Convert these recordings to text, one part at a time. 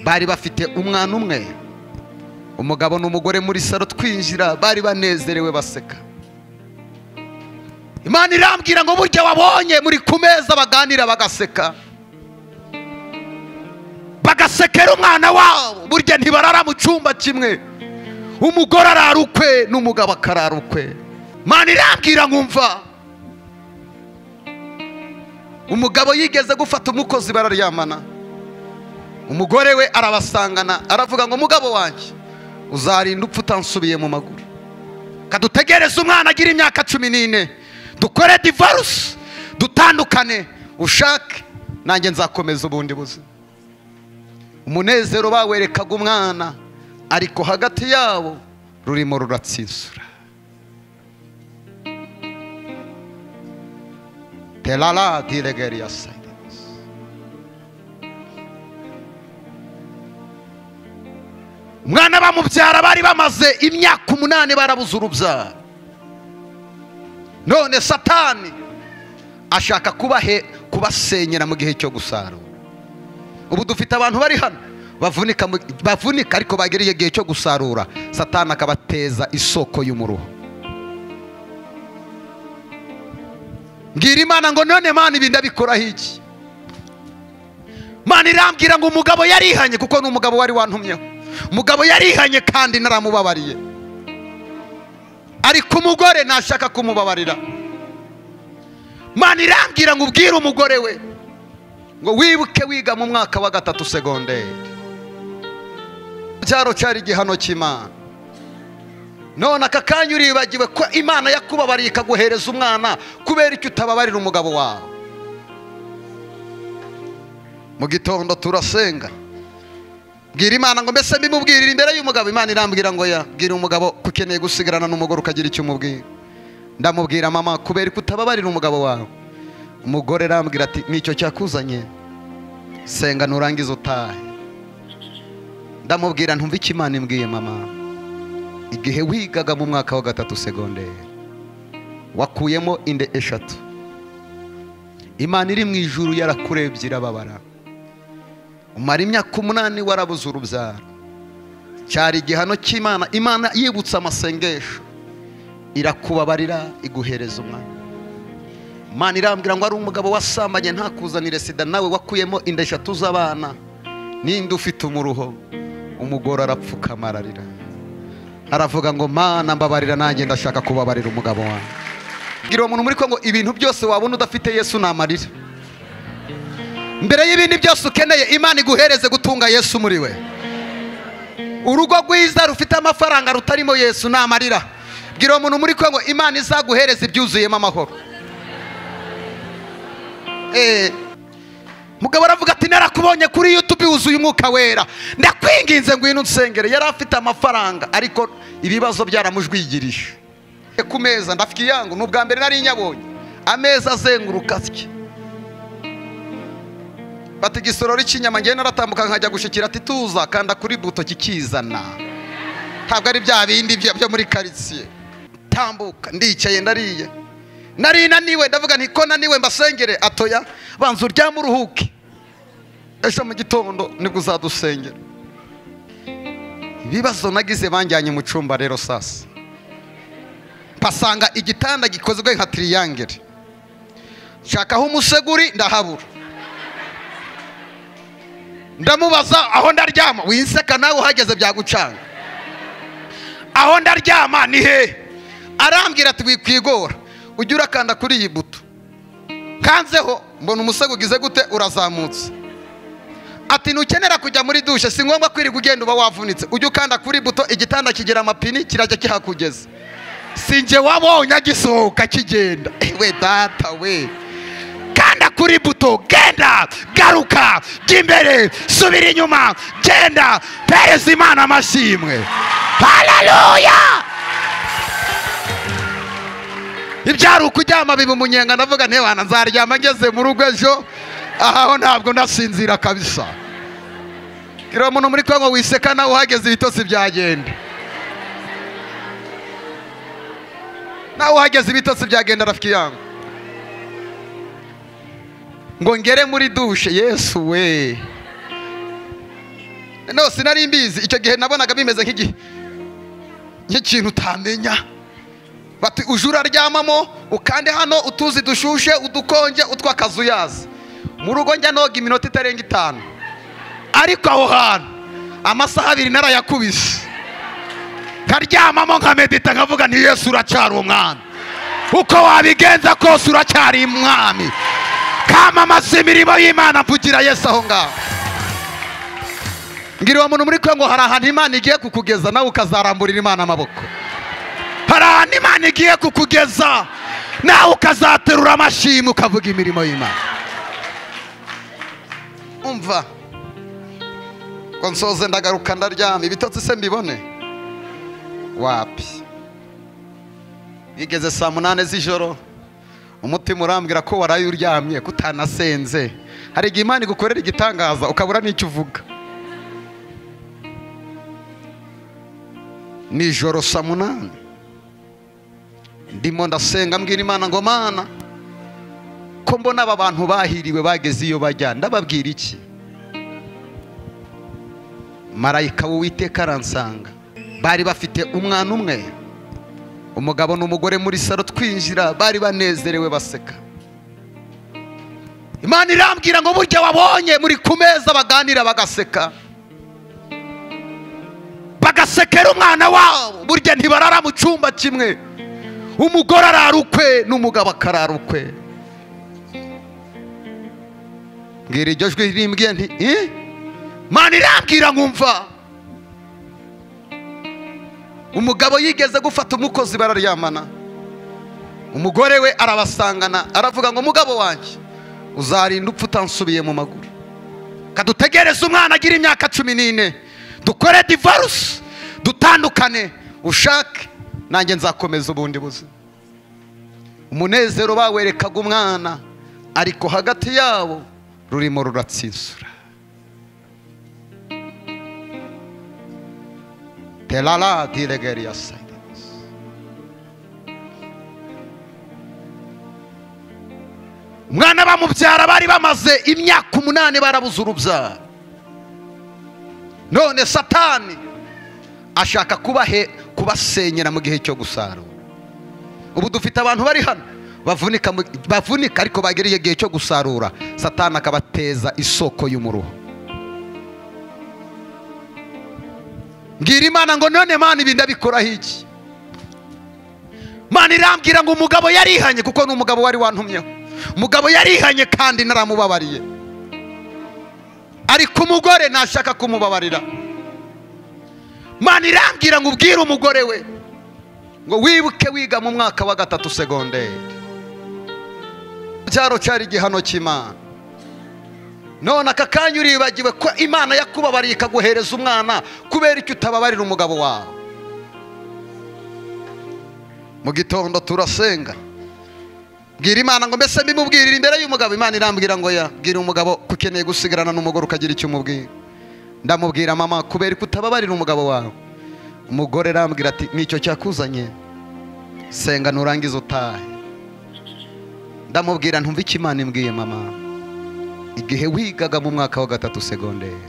bari bafite umwana umwe, umugabo n'umugore muri saro twinjira bari banezerewe baseka. Imana irambwira ngo burya wabonye muri ku meza baganira bagaseka, bagasekera umwana wabo, burya ntibarara mu cyumba kimwe, umugore arara ukwe n'umugabo akarara ukwe. Imana irambwira ngumva umugabo yigeze gufata umukozi bararyamana, umugore we arabasangana aravuga ngo mugabo wanjye uzarinda upfa utansubiye mu maguru, kadutegereze umwana agira imyaka 14 dukore divorce dutandukane, ushake nanjye nzakomeza ubundi buzima. Umunezero bawerekaga umwana, ariko hagati yabo rurimo ruratsinsura. Telala diregeria sayidus. Umwana bamubyara bari bamaze imyaka 8 barabuza urubyaro. None Satani ashaka kubasenyera mu gihe cyo gusarura. Ubu dufite abantu bari hano bavunika ariko bagiriye igihe cyo gusarura, Satani akabateza isoko y'umuruho. Ngira Imana ngo none Mana ibi ndabikoraho iki? Mana irambwira ngo umugabo yarihanye, kuko n'umugabo wari wantumyeho. Umugabo yarihanye kandi naramubabariye, ariko umugore nashaka kumubabarira. Mana irambwira ngo ubwire umugore we ngo wibuke wiga mu mwaka wa 3 segonderi. Cyaro cyari igihano cy'Imana. None aka kanya uribagiwe ko Imana yakubabariye ikaguhereza umwana, kubera icyo utababarira umugabo wawe. Mu gitondo turasenga, bwira Imana ngo mbese mbimubwirira imbere y'umugabo. Imana irambwira ngo ya bwira umugabo kukeneye gusigarana n'umugore ukagira icyo umubwira. Ndamubwira mama kubera ko utababarira umugabo wawe. Umugore arambwira ati nicyo cyakuzanye, senga nurangiza utahe. Ndamubwira ntumva iki Imana imbwiye mama. Igihe wigaga mu mwaka wa 3 segonderi wakuyemo inde 3. Imana iri mu ijuru yarakurebye irababara, umara imyaka 8 warabuze urubyaro. Cyari igihano cy'Imana. Imana yibutsa amasengesho irakubabarira iguhereza umwana. Imana irambwira ngo ari umugabo wasambanye ntakuzanire sida, nawe wakuyemo inda 3 z'abana, ninde ufite umuruho. Umugore arapfuka ararira aravuga ngo Mana mbabarira, nanjye ndashaka kubabarira umugabo wanjye. Ngira umuntu muri Kongo ibintu byose wabona udafite Yesu namarira. Mbere y'ibindi byose ukeneye Imana iguhereze gutunga Yesu muri we. Urugo rwiza rufite amafaranga rutarimo Yesu namarira. Ngira umuntu muri Kongo Imana izaguhereza ibyuzuyemo amahoro. Mugabo aravuga ati narakubonye kuri YouTube wuzuye umwuka wera, ndakwinginze ngwino nsengere. Yari afite amafaranga ariko ibibazo byaramujwigirije. Ku meza ndafiki yangu n'ubwa mbere nari nyabonye, ameza azenguruka atya. Bati gisorori cy'inyama ngiye naratambuka nkajya gushikira ati tuza kanda kuri buto kikizana. Ntabwo ari bya bindi byo muri quartier. Tambuka ndicaye ndariye. Nari naniwe ndavuga nti ko naniwe mbasengere. Atoya banza uryama uruhuke, ejo mu gitondo nibwo uzadusengera. Ibibazo nagize banjyanye mu cyumba rero sasa pasanga igitanda gikozwe nka triangle, shakaho umuseguri ndahabura. Ndamubaza aho ndaryama, winseka nawe uhageze byagucanga. Aho ndaryama ni he? Arambwira ati wikwigora ujya urakanda kuri iyi buto. Kanzeho mbona umusego ugize gute urazamutse. Ati nukenera kujya muri dushe si ngombwa kwirirwa ugenda uba wavunitse, ujya ukanda kuri buto igitanda kigira amapini kirajya kihakugeza. Sinje wabonye agisohoka kigenda. We data we, kanda kuri buto, genda garuka gimbere subira inyuma, genda pereza Imana amashimwe. Haleluya! Ibyari ukujyama biba umunyenga, ndavuga ntewana nzaryama ngeze mu rugo ejo. Aho ntabwo ndasinzira kabisa. Kira umuntu muri Kongo wiseka nawe uhageze ibitotsi byagenda. Nawe uhageze ibitotsi byagenda rafiki yangu. Ngo ngere muri dushe, Yesu we. no sinari mbizi icyo gihe nabonaga bimeze nk'ikintu utamenya bati ujura ryamamo ukande hano utuzi dushushe udukonje utwakazu yaza mu rugo njya noga iminota itarenga 5 ariko aho hantu amasaha 2 narayakubise karyamamo nkamedita nkavuga nti Yesu uracyari umwami uko wabigenza kose uracyari umwami kamamaza imirimo y'Imana mvugira Yesu aho ngaho ngira uwo muntu muri kwe ngo hari ahantu Imana igiye kukugeza nawe ukazaramburira Imana amaboko hari ahantu Imana igiye kukugeza nawe ukazaterura amashimwe ukavuga imirimo y'Imana umva ko nsoze ndagaruka ndaryama ibitotsi se mbibone wapi bigeze saa 8 z'ijoro umutima urambwira ko waraye uryamye kutanasenze hari igihe Imana igukorera igitangaza ukabura n'icyo uvuga nijoro saa 8 ndimo ndasenga mbwira Imana ngo Mana ko mbona aba bantu bahiriwe bageze iyo bajya ndababwira iki marayika w'Uwiteka aransanga bari bafite umwana umwe umugabo n'umugore muri saro twinjira bari banezerewe baseka Imana irambwira ngo burya wabonye muri kumeza baganira bagasekera umwana wabo burya ntibarara mu cyumba kimwe umugore ararukwe n'umugabo akararukwe ngira iryo jwi rimbwiye nti Imana irambwira nkumva umugabo yigeze gufata umukozi bararyamana umugore we arabasangana aravuga ngo mugabo wanjye uzarinda upfa utansubiye mu maguru kadutegereze umwana agira imyaka 14 dukore divorce dutandukane ushake nanjye nzakomeza ubundi buzima umunezero bawerekaga umwana ariko hagati yabo rurimo ruratsinsura telala dilegeria sayidus umwana bamubyara bari bamaze imyaka 8 barabuza urubyaro none satani ashaka kubasenyera mu gihe cyo gusarura ubu dufite abantu bari hano bavunika ariko bagera igihe cyo gusarura satani akabateza isoko y'umuruho ngira Imana ngo none Mana ibi ndabikoraho iki Mana irambwira ngo umugabo yarihanye kuko n'umugabo wari wantumyeho umugabo yarihanye kandi naramubabariye ariko umugore nashaka kumubabarira Mana irambwira ngo ubwire umugore we ngo wibuke wiga mu mwaka wa 3 segonderi cyaro cyari igihano cy'Imana none aka kanya uribagiwe ko Imana yakubabariye ikaguhereza umwana kubera icyo utababarira umugabo wawe mu gitondo turasenga bwira Imana ngo mbese mbimubwirira imbere y'umugabo Imana irambwira ngo bwira umugabo kukeneye gusigarana n'umugore ukagira icyo umubwira ndamubwira mama kubera ko utababarira umugabo wawe umugore arambwira ati nicyo cyakuzanye senga nurangiza utahe ndamubwira ntumva iki Imana imbwiye mama igihe wigaga mu mwaka wa 3 segonderi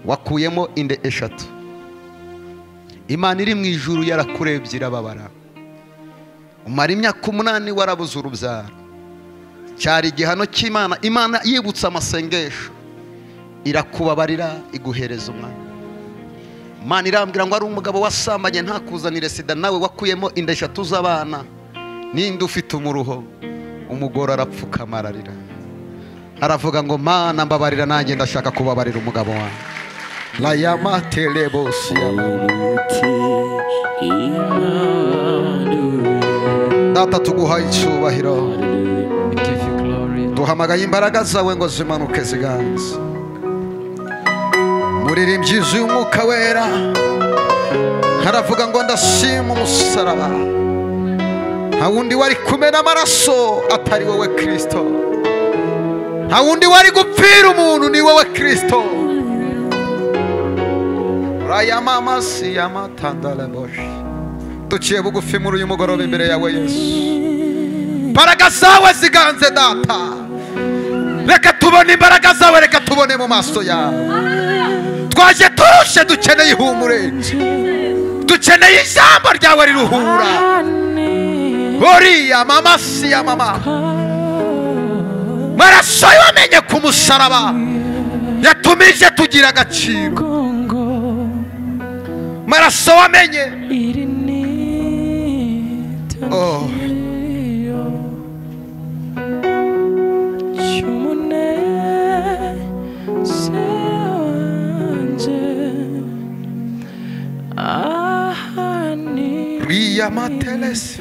wakuyemo inde 3 Imana iri mu ijuru yarakurebye irababara umara imyaka 8 warabuze urubyaro cyari igihano cy'Imana Imana yibutsa amasengesho irakubabarira iguhereza umwana Imana irambwira ngo ari umugabo wasambanye ntakuzanire sida nawe wakuyemo inda 3 z'abana ninde ufite umuruho umugore arapfuka mararira aravuga ngo Mana mbabarira nanjye ndashaka kubabarira umugabo wanjye la yama telebosi data tuguhaye icyubahiro duhamagaye imbaraga zawe ngo zimanuke ziganze muririmbyi y'umwuka wera haravuga ngo ndashima umusaraba nta wundi wari kumena amaraso atari wowe Kristo nta wundi wari gupfira umuntu ni wowe Kristo raya mama si yamatandala boshi tuciye bugufi muri uyu mugoroba imbere yawe Yesu imbaraga zawe ziganze data reka tubone imbaraga zawe, reka tubone mu maso yawe. Twaje turushe, dukeneye ihumure, dukeneye ijambo ryawe riruhura. Oriya mama si ya mama, maraso yamenye ku musaraba yatumije tugira agaciro. Maraso wamenye, oh Ria mateles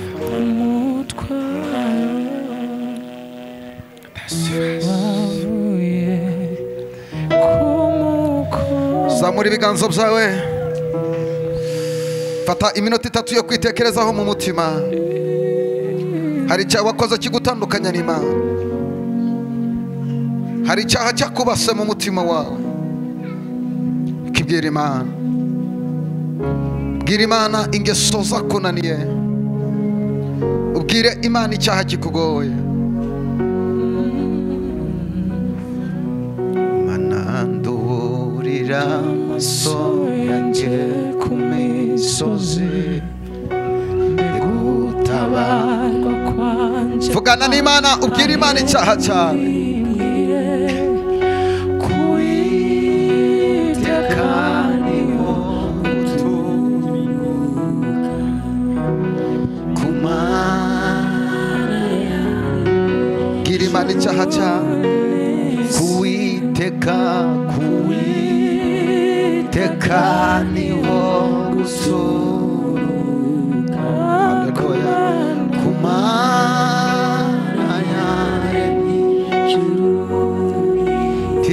zamura ibiganza byawe, fata iminota 3 yo kwitekerezaho mu mutima. Hari icyaha wakoze kigutandukanya n'Imana, hari icyaha cyakubase mu mutima wawe. Kibwira Imana, bwira Imana ingeso zakunaniye, ubwire Imana icyaha kikugoye. Manandurira amaso yanjye ku misozi, gutabarwa kwanje. Vugana n'Imana, ubwire Imana icyaha cyawe. Bwira Imana icyaha cyawe. Kuwiteka niho gutura.